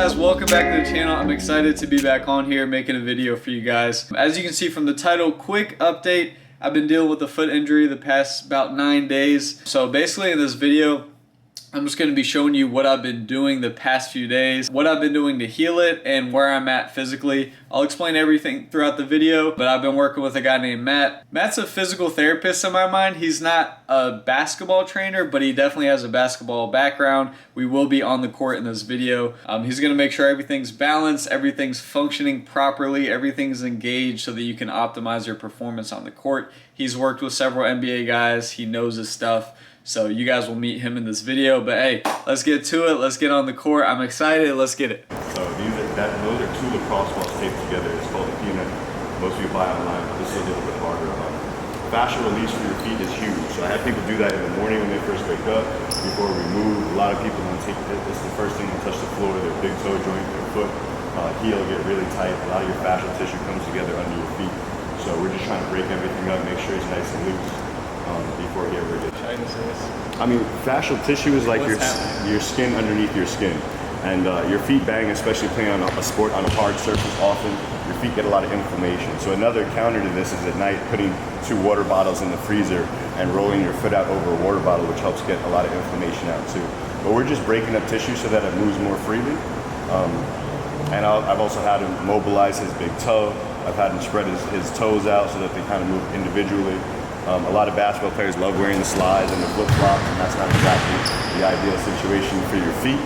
guys, welcome back to the channel. I'm excited to be back on here making a video for you guys. As you can see from the title, quick update. I've been dealing with a foot injury the past about 9 days. So basically in this video, I'm just going to be showing you what I've been doing the past few days, what I've been doing to heal it, and where I'm at physically. I'll explain everything throughout the video, but I've been working with a guy named Matt. Matt's a physical therapist in my mind. He's not a basketball trainer, but he definitely has a basketball background. We will be on the court in this video. He's going to make sure everything's balanced, everything's functioning properly, everything's engaged so that you can optimize your performance on the court. He's worked with several NBA guys. He knows his stuff. So you guys will meet him in this video, but hey, let's get to it. Let's get on the court. I'm excited. Let's get it. So those are two lacrosse balls taped together. It's called a peanut. Most of you buy online, but this is a little bit harder. Fascial release for your feet is huge. So I have people do that in the morning when they first wake up, before we move. A lot of people don't take this. This is the first thing they touch the floor. Their big toe joint, their foot, heel get really tight. A lot of your fascial tissue comes together under your feet. So we're just trying to break everything up, make sure it's nice and loose. Before he ever gets. I mean, fascial tissue is like your skin underneath your skin, and your feet bang, especially playing on a sport on a hard surface. Often your feet get a lot of inflammation. So another counter to this is at night putting 2 water bottles in the freezer and rolling your foot out over a water bottle, which helps get a lot of inflammation out too. But we're just breaking up tissue so that it moves more freely. And I've also had him mobilize his big toe. I've had him spread his toes out so that they kind of move individually. A lot of basketball players love wearing the slides and the flip-flops, and that's not exactly the ideal situation for your feet.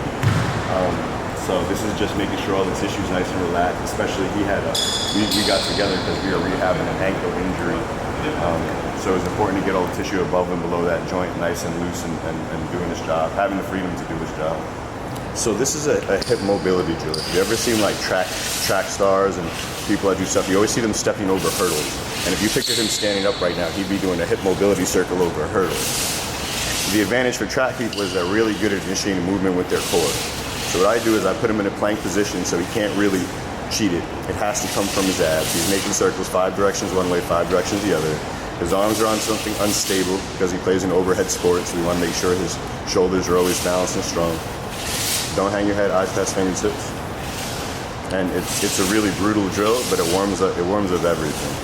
So this is just making sure all the tissue's nice and relaxed, especially we got together because we were rehabbing an ankle injury. So it's important to get all the tissue above and below that joint nice and loose and doing his job, having the freedom to do his job. So this is a hip mobility drill. If you ever seen like track stars and people that do stuff, you always see them stepping over hurdles. And if you picture him standing up right now, he'd be doing a hip mobility circle over a hurdle. The advantage for track people is they're really good at initiating movement with their core. So what I do is I put him in a plank position so he can't really cheat it. It has to come from his abs. He's making circles 5 directions one way, 5 directions the other. His arms are on something unstable because he plays an overhead sport, so we want to make sure his shoulders are always balanced and strong. Don't hang your head, eyes past fingertips. And it's a really brutal drill, but it warms up everything.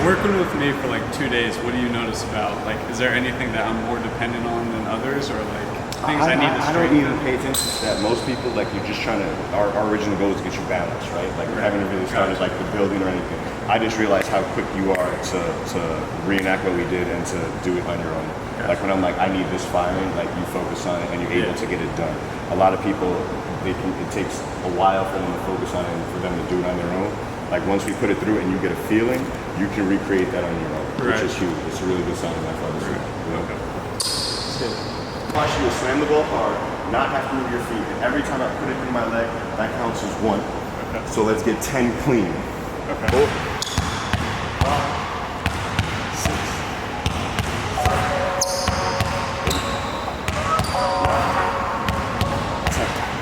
Working with me for like 2 days, what do you notice about? Like, is there anything that I'm more dependent on than others, or like things I need to strengthen? I don't even pay attention to that. Most people, like, you're just trying to, our original goal is to get you balanced, right? Like, we haven't really started like the building or anything. I just realized how quick you are to reenact what we did and to do it on your own. Like when I'm like, I need this firing, like you focus on it and you're able to get it done. A lot of people, it takes a while for them to focus on it and for them to do it on their own. Like once we put it through and you get a feeling, you can recreate that on your own, which is huge. It's a really good sign of that for us. I want you to slam the ball hard, not have to move your feet. And every time I put it through my leg, that counts as 1. Okay. So let's get 10 clean. Okay. 4, 5, 6, 7, 8, 9, 10.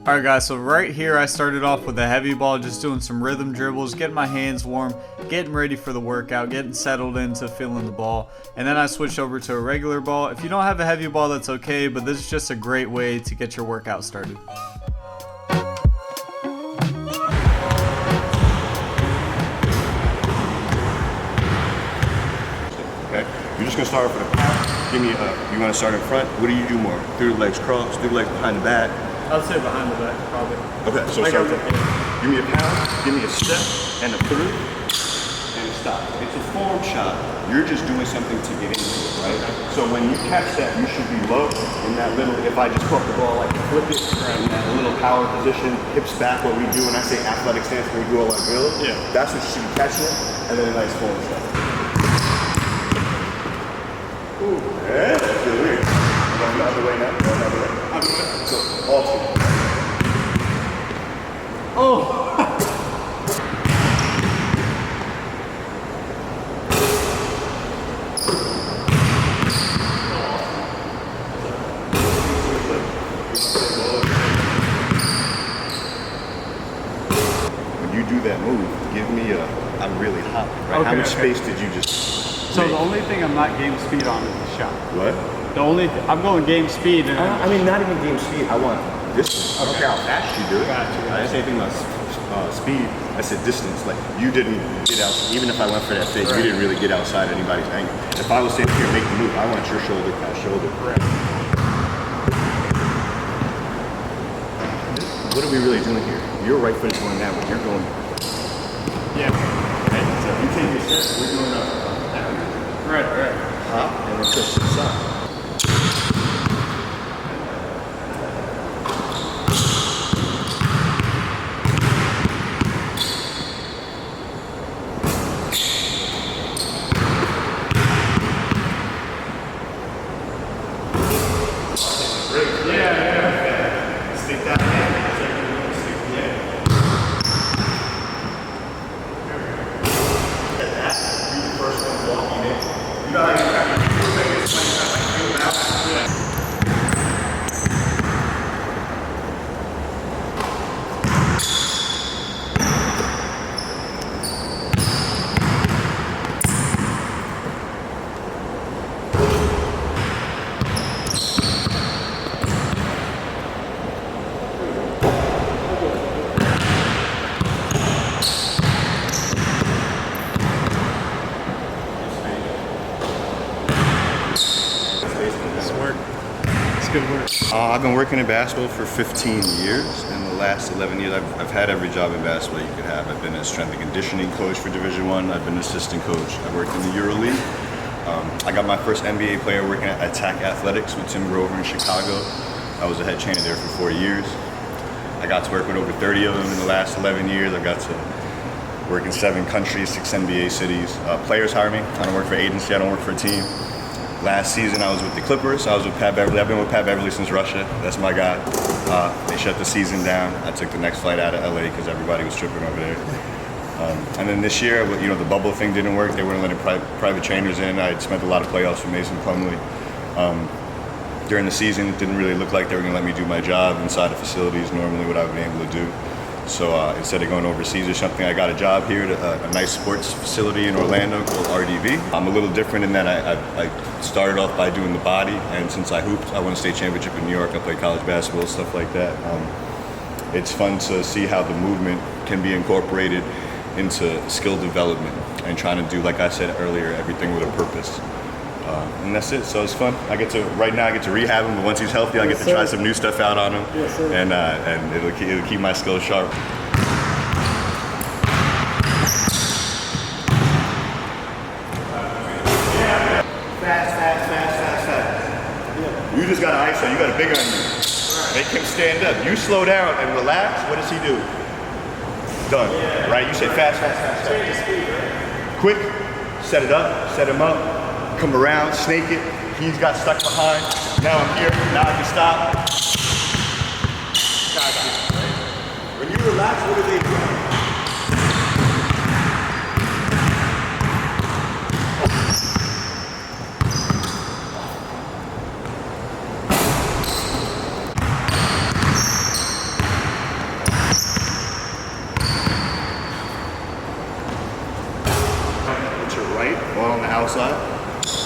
Alright guys, so right here I started off with a heavy ball, just doing some rhythm dribbles, getting my hands warm, getting ready for the workout, getting settled into feeling the ball, and then I switched over to a regular ball. If you don't have a heavy ball, that's okay, but this is just a great way to get your workout started. Okay, you're just gonna start off with a pound. Give me you wanna start in front? What do you do more? Through the legs crossed, through the legs behind the back. I'd say behind the back, probably. Okay, so start with, give me a pound, give me a step, and a through, and a stop. It's a form shot. You're just doing something to get into it, right? So when you catch that, you should be low in that little, if I just caught the ball, like flip it in that little power position, hips back, what we do, and I say athletic stance, when we do all our drills, that's what you should be catching it, and then a nice form shot. Ooh, yeah, that's really weird. Going the other way now, going the other way. So, alternate. Oh! When you do that move, give me a, I'm really hot, right? Okay, how much okay. space did you just So make? the only thing I'm not game speed on is the shot. What? I'm going game speed. And I mean, not even game speed. I want distance. I don't care how fast you do it. Gotcha. I didn't say anything about speed. I said distance. Like, you didn't get out, even if I went for that fake, you didn't really get outside anybody's angle. If I was sitting here, make the move, I want your shoulder past shoulder. What are we really doing here? Your right foot is going that way. You're going. Yeah. Right? So if you take your step, we're doing that. Right. Hop and then push to the side. Yeah. Stick that hand. Stick the hand. You the first one walking in. You know how you kind of feel like it's like feel out? Yeah. Good work. I've been working in basketball for 15 years. In the last 11 years, I've had every job in basketball you could have. I've been a strength and conditioning coach for Division I. I've been an assistant coach. I worked in the EuroLeague. I got my first NBA player working at Attack Athletics with Tim Grover in Chicago. I was a head trainer there for 4 years. I got to work with over 30 of them in the last 11 years. I got to work in 7 countries, 6 NBA cities. Players hire me. I don't work for agency. I don't work for a team. Last season, I was with the Clippers. I was with Pat Beverly. I've been with Pat Beverly since Russia. That's my guy. They shut the season down. I took the next flight out of LA because everybody was tripping over there. And then this year, the bubble thing didn't work. They weren't letting private trainers in. I had spent a lot of playoffs with Mason Plumlee. During the season, it didn't really look like they were going to let me do my job inside the facilities, normally what I've been able to do. So instead of going overseas or something, I got a job here at a nice sports facility in Orlando called RDV. I'm a little different in that I started off by doing the body, and since I hooped, I won a state championship in New York. I played college basketball, stuff like that. It's fun to see how the movement can be incorporated into skill development and trying to do, like I said earlier, everything with a purpose. And that's it. So it's fun. Right now I get to rehab him, but once he's healthy, I get to try some new stuff out on him, and it'll keep my skills sharp. Fast. You just got an ISO. You got a big on you. Make him stand up. You slow down and relax. What does he do? Done. Right? You say fast. Quick. Set it up. Set him up. Come around, snake it. He's got stuck behind. Now I'm here. Now I can stop. Gotcha. When you relax, what do they do? Put your right ball on the outside.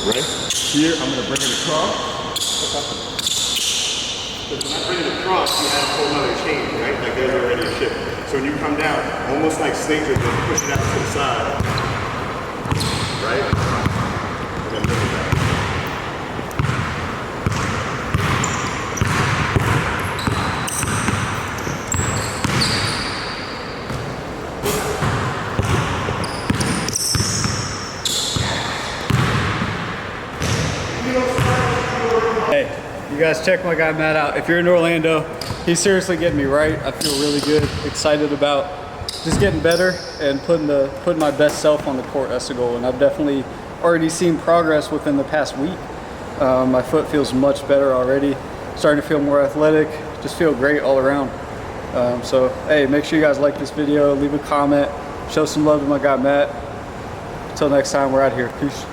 Right? Here, I'm going to bring it across. Because when I bring it across, you have a whole other change, right? Like there's already a shift. So when you come down, almost like snakes are just push it out to the side. Right? And then look at that. guys, check my guy Matt out. If you're in Orlando, he's seriously getting me right. I feel really good, excited about just getting better and putting my best self on the court. That's the goal, and I've definitely already seen progress within the past week. My foot feels much better already. Starting to feel more athletic, just feel great all around. So hey, make sure you guys like this video, leave a comment, show some love to my guy Matt. Until next time, we're out here. Peace.